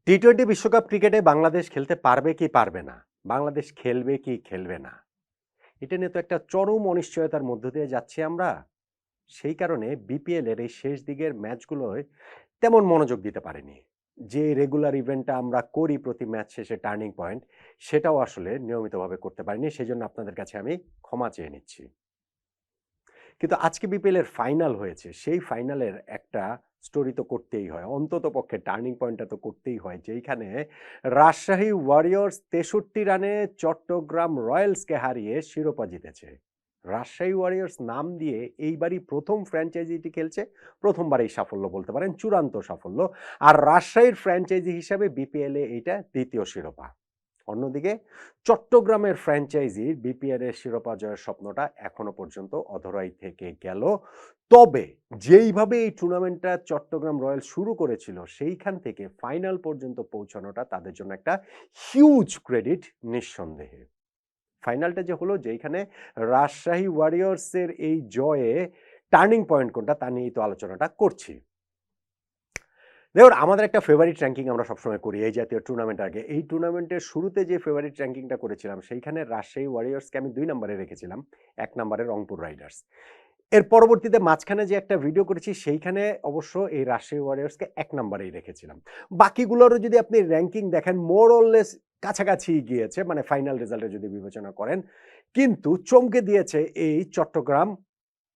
T twenty বিশ্বকাপ ক্রিকেটে বাংলাদেশ খেলতে পারবে কি পারবে না? বাংলাদেশ খেলবে কি খেলবে না? এটা নিয়ে তো একটা চরম অনিশ্চয়তার মধ্য দিয়ে যাচ্ছি আমরা। সেই কারণে বিপিএল এর এই শেষ দিকের ম্যাচগুলোয় তেমন মনোযোগ দিতে পারিনি। যে রেগুলার ইভেন্টটা আমরা করি প্রতি ম্যাচ শেষে টার্নিং পয়েন্ট, সেটাও আসলে নিয়মিতভাবে করতে পারিনি। সেজন্য আপনাদের কাছে আমি ক্ষমা চেয়ে নিচ্ছি। কিন্তু আজকে বিপিএল এর ফাইনাল হয়েছে। সেই ফাইনালের একটা স্টোরি তো করতেই হয়। অন্ততপক্ষে টার্নিং পয়েন্টটা তো করতেই হয়। যেইখানে রাজশাহী ওয়ারিয়র্স ৬৩ রানে চট্টগ্রাম রয়্যালসকে হারিয়ে শিরোপা জিতেছে। রাজশাহী ওয়ারিয়র্স নাম দিয়ে এইবারই প্রথম ফ্র্যাঞ্চাইজিটি খেলছে। প্রথমবারেই সাফল্য বলতে পারেন, চূড়ান্ত সাফল্য। আর রাজশাহীর ফ্র্যাঞ্চাইজি হিসাবে বিপিএল এ এইটা ২য় শিরোপা। অন্যদিকে চট্টগ্রামের ফ্র্যাঞ্চাইজির বিপিএল এর শিরোপা জয়ের স্বপ্নটা এখনো পর্যন্ত অধরাই থেকে গেল। তবে যেইভাবে এই টুর্নামেন্টটা চট্টগ্রাম রয়্যাল শুরু করেছিল, সেইখান থেকে ফাইনাল পর্যন্ত পৌঁছানোটা তাদের জন্য একটা হিউজ ক্রেডিট নিঃসন্দেহে। ফাইনালটা যে হলো, যেইখানে রাজশাহী ওয়ারিয়র্সের এই জয়ে টার্নিং পয়েন্ট কোনটা তা নিয়েই তো আলোচনাটা করছি। দেখুন, আমাদের একটা ফেভারিট র‍্যাঙ্কিং আমরা সবসময় করি এই জাতীয় টুর্নামেন্ট আগে। এই টুর্নামেন্টের শুরুতে যে ফেভারিট র‍্যাঙ্কিংটা করেছিলাম, সেইখানে রাজশাহী ওয়ারিয়র্সকে আমি ২ নম্বরে রেখেছিলাম, ১ নম্বরে রংপুর রাইডার্স। এর পরবর্তীতে মাঝখানে যে একটা ভিডিও করেছি, সেইখানে অবশ্য এই রাজশাহী ওয়ারিয়র্সকে ১ নম্বরেই রেখেছিলাম। বাকিগুলোরও যদি আপনি র‍্যাঙ্কিং দেখেন, মোর অর লেস কাছাকাছি গিয়েছে, মানে ফাইনাল রেজাল্টে যদি বিবেচনা করেন। কিন্তু চমকে দিয়েছে এই চট্টগ্রাম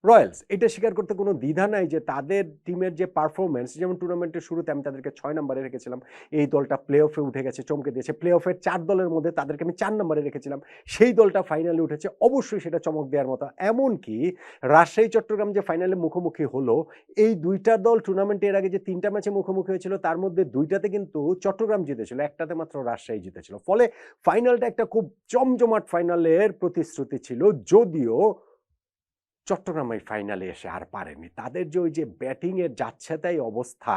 রয়্যালস। এটা স্বীকার করতে কোনো দ্বিধা নাই যে তাদের টিমের যে পারফরম্যান্স, যেমন টুর্নামেন্টের শুরুতে আমি তাদেরকে ৬ নম্বরে রেখেছিলাম। এই দলটা প্লে অফে উঠে গেছে, চমকে দিয়েছে। প্লে অফের ৪ দলের মধ্যে তাদেরকে আমি ৪ নম্বরে রেখেছিলাম। সেই দলটা ফাইনালে উঠেছে। অবশ্যই সেটা চমক দেওয়ার মতো। এমনকি রাজশাহী চট্টগ্রাম যে ফাইনালে মুখোমুখি হলো, এই ২ টা দল টুর্নামেন্টে এর আগে যে ৩ টা ম্যাচে মুখোমুখি হয়েছিল, তার মধ্যে ২ টাতে কিন্তু চট্টগ্রাম জিতেছিল, একটাতে মাত্র রাজশাহী জিতেছিল। ফলে ফাইনালটা একটা খুব জমজমাট ফাইনালের প্রতিশ্রুতি ছিল। যদিও চট্টগ্রাম এই ফাইনালে এসে আর পারেনি। তাদের যে ওই যে ব্যাটিং এর যাচ্ছেতাই অবস্থা,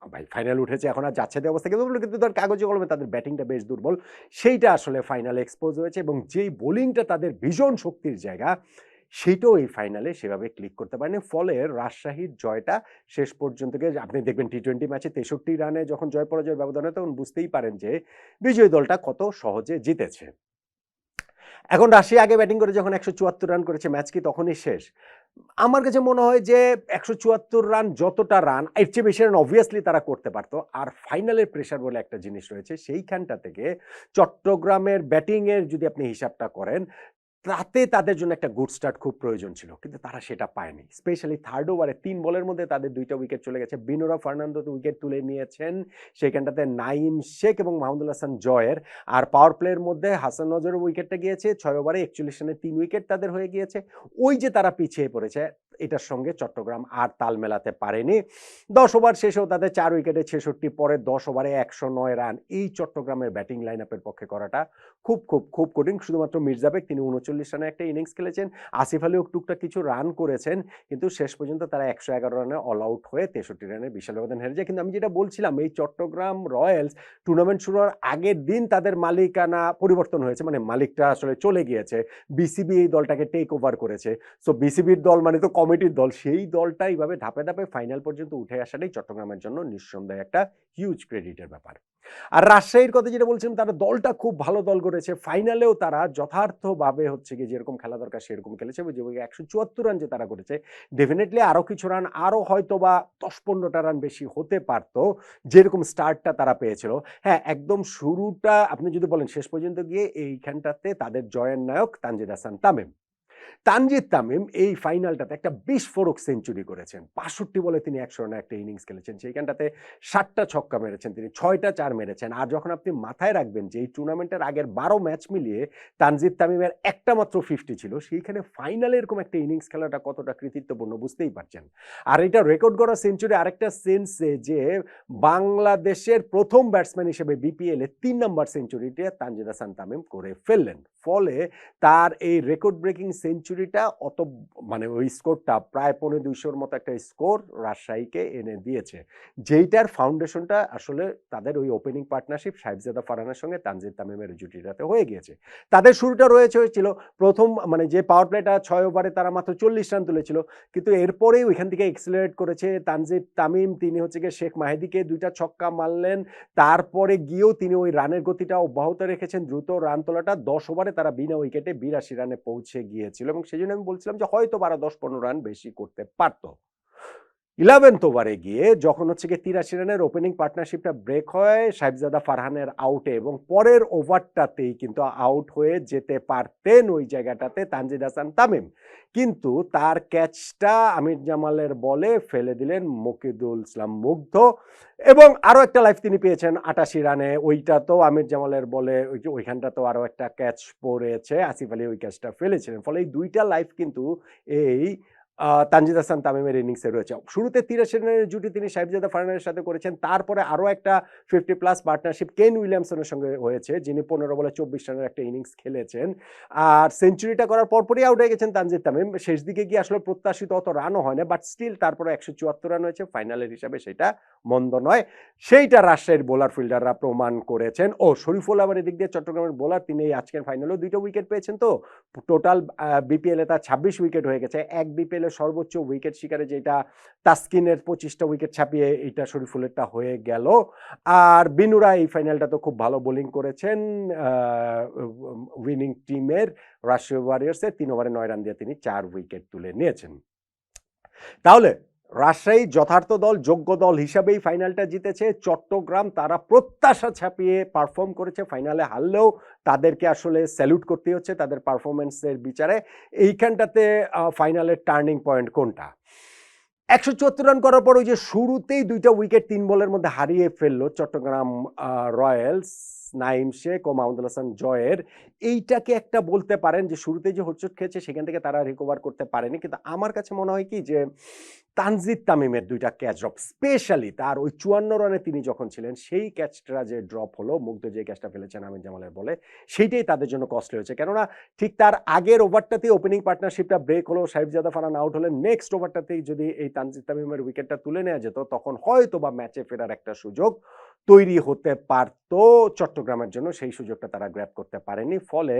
ভাই ফাইনাল উঠেছে, এখন আর যাচ্ছেতাই অবস্থা কিন্তু তার কাগজে কলমে তাদের ব্যাটিংটা বেশ দুর্বল। সেইটা আসলে ফাইনালে এক্সপোজ হয়েছে এবং যেই বোলিংটা তাদের ভীষণ শক্তির জায়গা, সেইটাও এই ফাইনালে সেভাবে ক্লিক করতে পারেনি। ফলে রাজশাহীর জয়টা শেষ পর্যন্ত গিয়ে, আপনি দেখবেন টি-টোয়েন্টি ম্যাচে ৬৩ রানে যখন জয় পরাজয়ের ব্যবধান হয়, তখন বুঝতেই পারেন যে বিজয়ী দলটা কত সহজে জিতেছে। এখন রাশিয়া আগে ব্যাটিং করে যখন ১৭৪ রান করেছে, ম্যাচ কি তখনই শেষ? আমার কাছে মনে হয় যে ১৭৪ রান, যতটা রান, এর চেয়ে বেশি রান অবভিয়াসলি তারা করতে পারত। আর ফাইনালের প্রেশার বলে একটা জিনিস রয়েছে, সেইখানটা থেকে চট্টগ্রামের ব্যাটিং এর যদি আপনি হিসাবটা করেন, তাতে তাদের জন্য একটা গুড স্টার্ট খুব প্রয়োজন ছিল। কিন্তু তারা সেটা পায়নি। স্পেশালি থার্ড ওভারে ৩ বলের মধ্যে তাদের ২ টা উইকেট চলে গেছে। বিনোরা ফার্নান্দো তো উইকেট তুলে নিয়েছেন। সেইখানটাতে নাঈম শেখ এবং মাহমুদুল হাসান জয়ের। আর পাওয়ার প্লের মধ্যে হাসান নজরের উইকেটটা গিয়েছে। ৬ ওভারে ৪১ রানে ৩ উইকেট তাদের হয়ে গিয়েছে। ওই যে তারা পিছিয়ে পড়েছে, এটার সঙ্গে চট্টগ্রাম আর তাল মেলাতে পারেনি। ১০ ওভার শেষেও তাদের ৪ উইকেটে ৬৬, পরে ১০ ওভারে ১০৯ রান। এই চট্টগ্রামের ব্যাটিং লাইন আপের পক্ষে করাটা খুব কঠিন। শুধুমাত্র মির্জা বেক, তিনি ৩৯ রানে একটা ইনিংস খেলেছেন। আসিফ আলীও টুকটাক কিছু রান করেছেন। কিন্তু শেষ পর্যন্ত তারা ১১১ রানে অল আউট হয়ে ৬৩ রানের বিশাল ব্যবধান হেরে যায়। কিন্তু আমি যেটা বলছিলাম, এই চট্টগ্রাম রয়্যালস টুর্নামেন্ট শুরু হওয়ার আগের দিন তাদের মালিকানা পরিবর্তন হয়েছে। মানে মালিকটা আসলে চলে গিয়েছে। বিসিবি এই দলটাকে টেক ওভার করেছে। সো বিসিবির দল মানে তো কমিটির দল। সেই দলটা এইভাবে ধাপে ধাপে ফাইনাল পর্যন্ত উঠে আসাটাই চট্টগ্রামের জন্য নিঃসন্দেহে একটা হিউজ ক্রেডিটের ব্যাপার। আর রাজশাহীর কথা যেটা বলছিলাম, তারা দলটা খুব ভালো দল করেছে। ফাইনালেও তারা যথার্থভাবে হচ্ছে গিয়ে যেরকম খেলা দরকার সেরকম খেলেছে। যে ১৭৪ রান যে তারা করেছে, ডেফিনেটলি আরো কিছু রান, আরো হয়তোবা ১০-১৫টা রান বেশি হতে পারত, যেরকম স্টার্টটা তারা পেয়েছিল। হ্যাঁ, একদম শুরুটা আপনি যদি বলেন, শেষ পর্যন্ত গিয়ে এইখানটাতে তাদের জয়ের নায়ক তানজিদ হাসান তামিম। তানজিদ তামিম এই ফাইনালটাতে একটা বিস্ফোরক সেঞ্চুরি করেছেন। ৬৫ বলে তিনি ১০০ রানের একটা ইনিংস খেলেছেন। সেইখানটাতে ৭টা ছক্কা মেরেছেন তিনি, ৬টা ৪ মেরেছেন। আর যখন আপনি মাথায় রাখবেন যে এই টুর্নামেন্টের আগের ১২ ম্যাচ মিলিয়ে তানজিদ তামিমের একটা মাত্র 50 ছিল, সেইখানে ফাইনালে এরকম একটা ইনিংস খেলাটা কতটা কৃতিত্বপূর্ণ বুঝতেই পারছেন। আর এটা রেকর্ড করা সেঞ্চুরি আরেকটা সেন্সে যে বাংলাদেশের প্রথম ব্যাটসম্যান হিসেবে বিপিএল এ ৩ নম্বর সেঞ্চুরিটা তানজিদ হাসান তামিম করে ফেললেন। ফলে তার এই রেকর্ড ব্রেকিং সেঞ্চুরিটা অত মানে ওই স্কোরটা প্রায় 250-র মতো একটা স্কোর রাজশাহীকে এনে দিয়েছে, যেইটার ফাউন্ডেশনটা আসলে তাদের ওই ওপেনিং পার্টনারশিপ সাহেবজাদা ফারহানের সঙ্গে তানজিদ তামিমের জুটিটাতে হয়ে গিয়েছে। তাদের শুরুটা হয়েছিল প্রথম মানে যে পাওয়ার প্লেটা 6 ওভারে তারা মাত্র 40 রান তুলেছিল, কিন্তু এরপরেই ওইখান থেকে এক্সিলারেট করেছে তানজিদ তামিম। তিনি হচ্ছে গিয়ে শেখ মাহেদিকে 2টা ছক্কা মারলেন, তারপরে গিয়েও তিনি ওই রানের গতিটা অব্যাহত রেখেছেন, দ্রুত রান তোলাটা। 10 ওভারে তারা বিনা উইকেটে 82 রানে পৌঁছে গিয়েছিল এবং সেই জন্য আমি বলছিলাম যে হয়তো 10-15 রান বেশি করতে পারতো। 11th ওভারে গিয়ে যখন হচ্ছে গিয়ে 83 রানের ওপেনিং পার্টনারশিপটা ব্রেক হয় সাহেবজাদা ফারহানের আউটে, এবং পরের ওভারটাতেই কিন্তু আউট হয়ে যেতে পারতেন ওই জায়গাটাতে তানজিদ হাসান তামিম, কিন্তু তার ক্যাচটা আমির জামালের বলে ফেলে দিলেন মুকিদুল ইসলাম মুগ্ধ। এবং আরও একটা লাইফ তিনি পেয়েছেন 88 রানে, ওইটা তো আমির জামালের বলে ওইখানটা তো আরও একটা ক্যাচ পড়েছে, আসিফ আলী ওই ক্যাচটা ফেলেছিলেন। ফলে এই দুইটা লাইফ কিন্তু এই তানজিদ হাসান তামিমের ইনিংসে রয়েছে। শুরুতে 83 রানের জুটি তিনি সাহেবজাদা ফারহানের সাথে করেছেন, তারপরে আরও একটা 50+ পার্টনারশিপ কেন উইলিয়ামসনের সঙ্গে হয়েছে, যিনি 15 বলে 24 রানের একটা ইনিংস খেলেছেন। আর সেঞ্চুরিটা করার পরপরই আউট হয়ে গেছেন তানজিদ তামিম। শেষ দিকে গিয়ে আসলে প্রত্যাশিত অত রানও হয় না, বাট স্টিল তারপরে 174 রান হয়েছে, ফাইনালের হিসাবে সেটা মন্দ নয়। সেইটা রাজশাহীর বোলার ফিল্ডাররা প্রমাণ করেছেন। ও শরীফুল আবার এদিক দিয়ে চট্টগ্রামের বোলার, তিনি এই আজকের ফাইনালেও 2টা উইকেট পেয়েছেন। তো টোটাল বিপিএলে তার 26 উইকেট হয়ে গেছে। এক বিপিএল এর সর্বোচ্চ উইকেট শিকারে যেটা তাসকিনের 25টা উইকেট ছাপিয়ে এইটা শরীফুলেরটা হয়ে গেল। আর বিনুরা এই ফাইনালটা তো খুব ভালো বোলিং করেছেন উইনিং টিমের রাজশাহী ওয়ারিয়র্সের। 3 ওভারে 9 রান দিয়ে তিনি 4 উইকেট তুলে নিয়েছেন। তাহলে রাজশাহী যথার্থ দল, যোগ্য দল হিসাবেই ফাইনালটা জিতেছে। চট্টগ্রাম তারা প্রত্যাশা ছাপিয়ে পারফর্ম করেছে, ফাইনালে হারলেও তাদেরকে আসলে স্যালুট করতে হচ্ছে তাদের পারফরমেন্সের বিচারে। এইখানটাতে ফাইনালের টার্নিং পয়েন্ট কোনটা? 174 রান করার পর ওই যে শুরুতেই 2টা উইকেট 3 বলের মধ্যে হারিয়ে ফেললো চট্টগ্রাম রয়্যালস, নাইম শেখ ও মাহমুদুল হাসান জয়ের, এইটাকে একটা বলতে পারেন যে শুরুতে যে হোঁচট খেয়েছে সেখান থেকে তারা রিকভার করতে পারেনি। কিন্তু আমার কাছে মনে হয় কি যে তানজিদ তামিমের 2টা ক্যাচ ড্রপ, স্পেশালি তার ওই 54 রানে তিনি যখন ছিলেন সেই ক্যাচটা যে ড্রপ হলো, মুগ্ধ যে ক্যাচটা ফেলেছেন আমির জামালের বলে, সেইটাই তাদের জন্য কস্টলি হয়েছে। কেননা ঠিক তার আগের ওভারটাতেই ওপেনিং পার্টনারশিপটা ব্রেক হলো, সাহেবজাদা ফারহান আউট হলেন, নেক্সট ওভারটাতেই যদি এই তানজিদ তামিমের উইকেটটা তুলে নেওয়া যেত তখন হয়তো বা ম্যাচে ফেরার একটা সুযোগ তৈরি হতে পারত চট্টগ্রামের জন্য। সেই সুযোগটা তারা গ্র্যাব করতে পারেনি। ফলে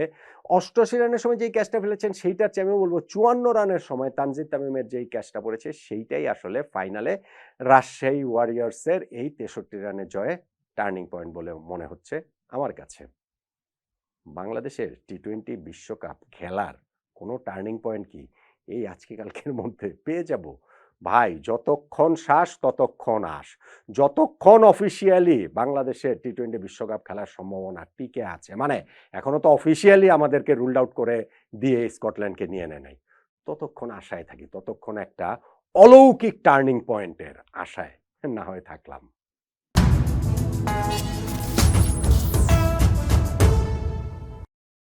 88 রানের সময় যেই ক্যাচটা ফেলেছেন সেইটার চেয়ে আমি বলবো 54 রানের সময় তানজিদ তামিমের যেই ক্যাচটা পড়েছে সেইটাই আসলে ফাইনালে রাজশাহী ওয়ারিয়র্সের এই 63 রানের জয়ে টার্নিং পয়েন্ট বলে মনে হচ্ছে আমার কাছে। বাংলাদেশের টি-20 বিশ্বকাপ খেলার কোনো টার্নিং পয়েন্ট কি এই আজকে কালকের মধ্যে পেয়ে যাব? ভাই, যতক্ষণ শ্বাস ততক্ষণ আস। যতক্ষণ অফিসিয়ালি বাংলাদেশের টি-20 বিশ্বকাপ খেলার সম্ভাবনা টিকে আছে, মানে এখনো তো অফিসিয়ালি আমাদেরকে রুলড আউট করে দিয়ে স্কটল্যান্ডকে নিয়ে নেয় নাই, ততক্ষণ আশায় থাকি, ততক্ষণ একটা অলৌকিক টার্নিং পয়েন্টের আশায় না হয়ে থাকলাম।